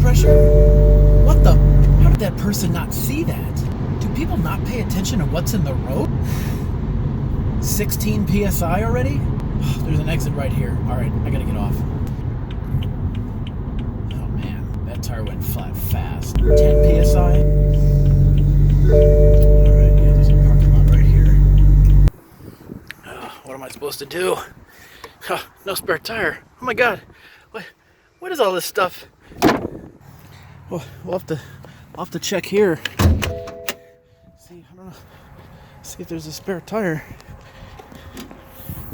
pressure? What the? How did that person not see that? Do people not pay attention to what's in the road? 16 PSI already? Oh, there's an exit right here. All right, I gotta get off. Oh man, that tire went flat fast. 10 PSI? All right, yeah, there's a parking lot right here. What am I supposed to do? No spare tire. Oh my God, what is all this stuff? Well, I'll have to check here. See, I don't know. See if there's a spare tire.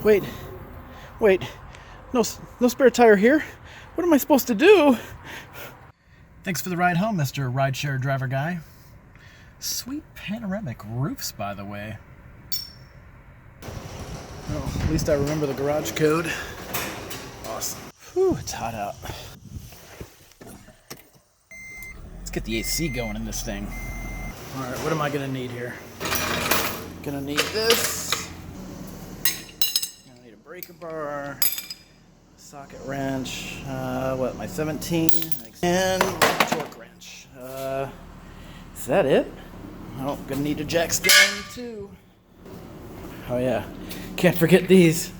Wait, no spare tire here? What am I supposed to do? Thanks for the ride home, Mr. Rideshare Driver Guy. Sweet panoramic roofs, by the way. Well, at least I remember the garage code. Awesome. Whew, it's hot out. Let's get the AC going in this thing. All right, what am I gonna need here? Gonna need this. Gonna need a breaker bar, socket wrench, my 17, and a torque wrench. Is that it? Oh, gonna need a jack stand too. Oh yeah, can't forget these.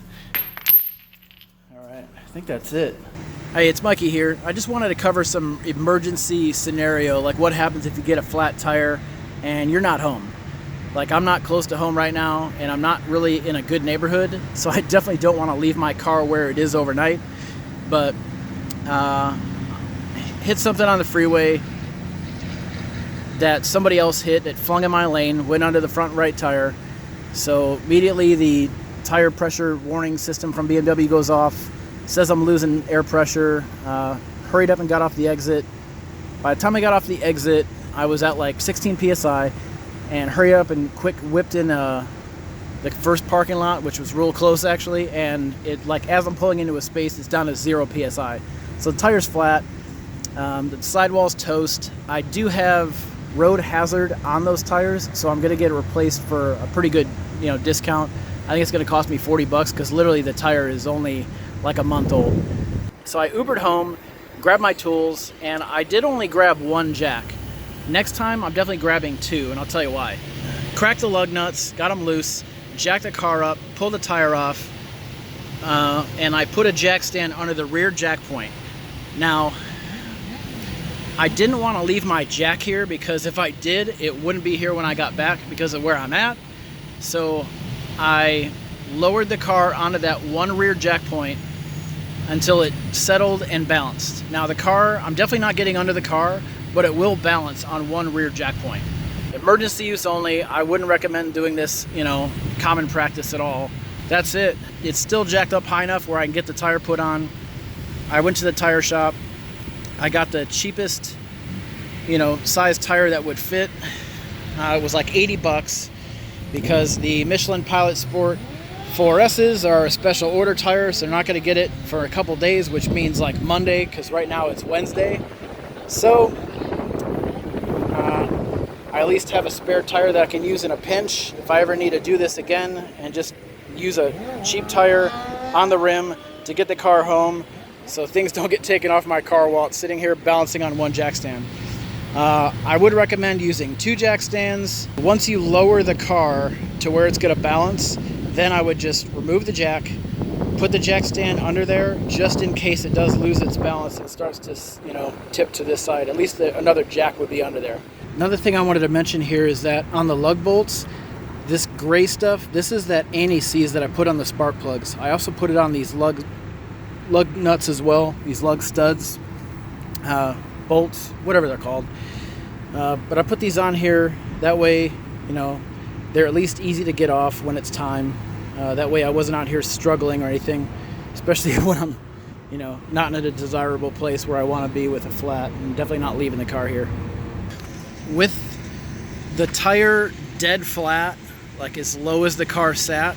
All right, I think that's it. Hey, it's Mikey here. I just wanted to cover some emergency scenario, like what happens if you get a flat tire and you're not home. Like, I'm not close to home right now, and I'm not really in a good neighborhood, so I definitely don't want to leave my car where it is overnight. But hit something on the freeway that somebody else hit, that flung in my lane, went under the front right tire. So immediately the tire pressure warning system from BMW goes off, says I'm losing air pressure, hurried up and got off the exit. By the time I got off the exit, I was at like 16 PSI, and hurried up and quick whipped in the first parking lot, which was real close actually, and it, like, as I'm pulling into a space, it's down to 0 PSI. So the tire's flat, the sidewall's toast. I do have road hazard on those tires, so I'm gonna get it replaced for a pretty good, discount. I think it's gonna cost me $40 because literally the tire is only like a month old. So I Ubered home, grabbed my tools, and I did only grab one jack. Next time I'm definitely grabbing two, and I'll tell you why. Cracked the lug nuts, got them loose, jacked the car up, pulled the tire off, and I put a jack stand under the rear jack point. Now, I didn't want to leave my jack here because if I did, it wouldn't be here when I got back because of where I'm at. So I lowered the car onto that one rear jack point until it settled and balanced. Now the car, I'm definitely not getting under the car, but it will balance on one rear jack point. Emergency use only. I wouldn't recommend doing this, common practice at all. That's it. It's still jacked up high enough where I can get the tire put on. I went to the tire shop. I got the cheapest, size tire that would fit. It was like $80 because the Michelin Pilot Sport 4S's are a special order tire, so they're not going to get it for a couple days, which means like Monday, because right now it's Wednesday. So I at least have a spare tire that I can use in a pinch if I ever need to do this again, and just use a cheap tire on the rim to get the car home so things don't get taken off my car while it's sitting here balancing on one jack stand. I would recommend using two jack stands. Once you lower the car to where it's going to balance, then I would just remove the jack, put the jack stand under there just in case it does lose its balance and starts to, tip to this side. At least another jack would be under there. Another thing I wanted to mention here is that on the lug bolts, this gray stuff, this is that anti-seize that I put on the spark plugs. I also put it on these lug nuts as well, these lug studs, bolts, whatever they're called. But I put these on here, that way, they're at least easy to get off when it's time. That way I wasn't out here struggling or anything, especially when I'm, not in a desirable place where I want to be with a flat, and definitely not leaving the car here. With the tire dead flat, like as low as the car sat,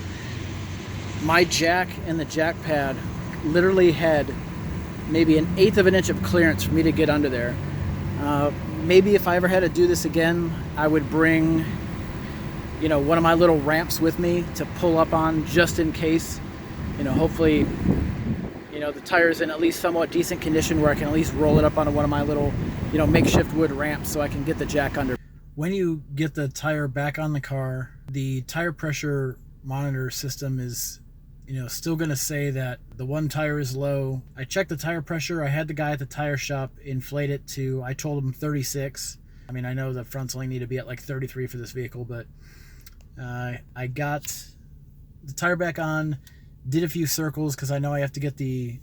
my jack and the jack pad literally had maybe 1/8 of an inch of clearance for me to get under there. Maybe if I ever had to do this again, I would bring, one of my little ramps with me to pull up on just in case. Hopefully, you know, the tire's in at least somewhat decent condition where I can at least roll it up onto one of my little, you know, makeshift wood ramps so I can get the jack under. When you get the tire back on the car, the tire pressure monitor system is, you know, still going to say that the one tire is low. I checked the tire pressure. I had the guy at the tire shop inflate it to, I told him 36. I mean, I know the fronts only need to be at like 33 for this vehicle, but I got the tire back on, did a few circles because I know I have to get the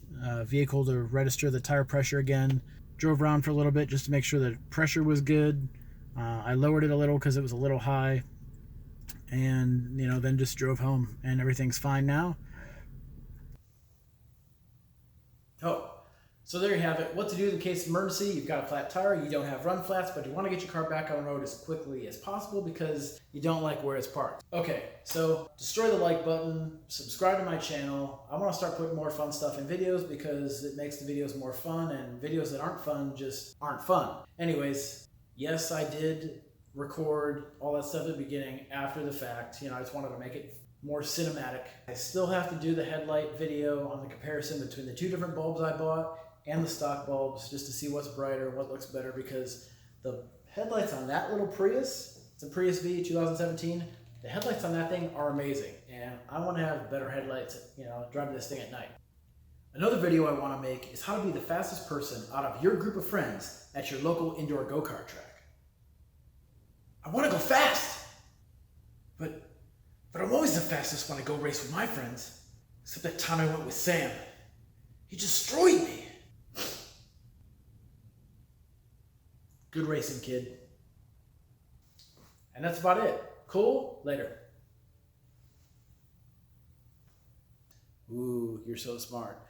vehicle to register the tire pressure again. Drove around for a little bit just to make sure the pressure was good. I lowered it a little because it was a little high, and you know, then just drove home and everything's fine now. Oh, so there you have it. What to do in case of emergency. You've got a flat tire, you don't have run flats, but you want to get your car back on the road as quickly as possible because you don't like where it's parked. Okay, so destroy the like button, subscribe to my channel. I want to start putting more fun stuff in videos because it makes the videos more fun, and videos that aren't fun just aren't fun. Anyways, yes, I did record all that stuff at the beginning after the fact. You know, I just wanted to make it more cinematic. I still have to do the headlight video on the comparison between the two different bulbs I bought and the stock bulbs just to see what's brighter, what looks better, because the headlights on that little Prius, it's a Prius V 2017, the headlights on that thing are amazing, and I want to have better headlights, you know, driving this thing at night. Another video I want to make is how to be the fastest person out of your group of friends at your local indoor go-kart track. I want to go fast, but I'm always the fastest when I go race with my friends, except that time I went with Sam. He destroyed me. Good racing, kid. And that's about it. Cool? Later. Ooh, you're so smart.